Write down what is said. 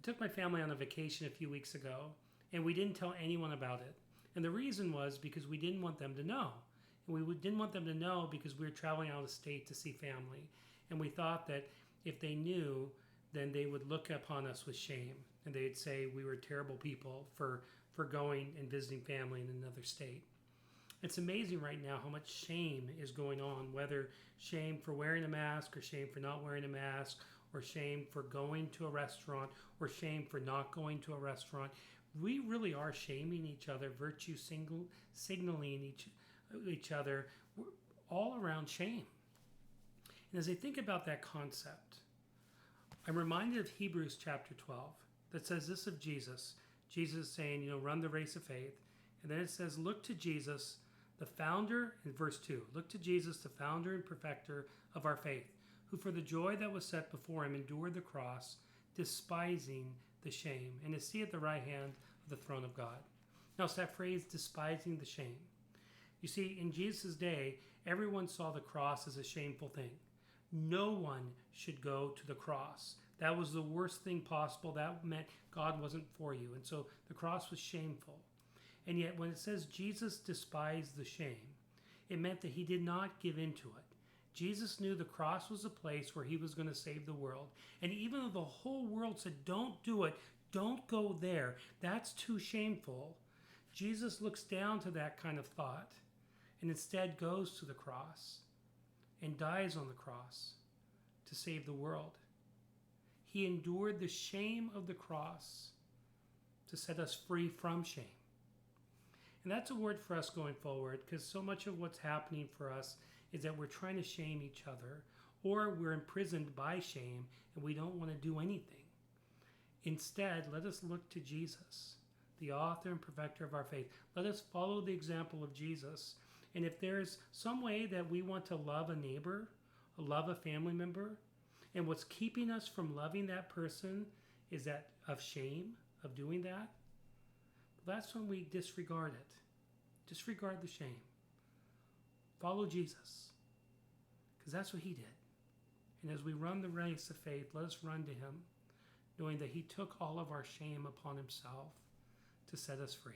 took my family on a vacation a few weeks ago, and we didn't tell anyone about it. And the reason was because we didn't want them to know. And we didn't want them to know because we were traveling out of state to see family. And we thought that if they knew, then they would look upon us with shame. And they'd say we were terrible people for going and visiting family in another state. It's amazing right now how much shame is going on, whether shame for wearing a mask or shame for not wearing a mask, or shame for going to a restaurant or shame for not going to a restaurant. We really are shaming each other, virtue signaling each other, all around shame. And as I think about that concept, I'm reminded of Hebrews chapter 12 that says this of Jesus. Jesus saying, run the race of faith. And then it says, look to Jesus, the founder, in verse 2, look to Jesus, the founder and perfecter of our faith, who for the joy that was set before him endured the cross, despising the shame, and is seated at the right hand of the throne of God. Now it's that phrase, despising the shame. You see, in Jesus' day, everyone saw the cross as a shameful thing. No one should go to the cross. That was the worst thing possible. That meant God wasn't for you. And so the cross was shameful. And yet when it says Jesus despised the shame, it meant that he did not give in to it. Jesus knew the cross was a place where he was going to save the world. And even though the whole world said, don't do it, don't go there, that's too shameful, Jesus looks down to that kind of thought and instead goes to the cross and dies on the cross to save the world. He endured the shame of the cross to set us free from shame. And that's a word for us going forward, because so much of what's happening for us is that we're trying to shame each other, or we're imprisoned by shame and we don't want to do anything. Instead, let us look to Jesus, the author and perfecter of our faith. Let us follow the example of Jesus. And if there's some way that we want to love a neighbor, love a family member, and what's keeping us from loving that person is that of shame of doing that, that's when we disregard it. Disregard the shame. Follow Jesus, because that's what he did. And as we run the race of faith, let us run to him, knowing that he took all of our shame upon himself to set us free.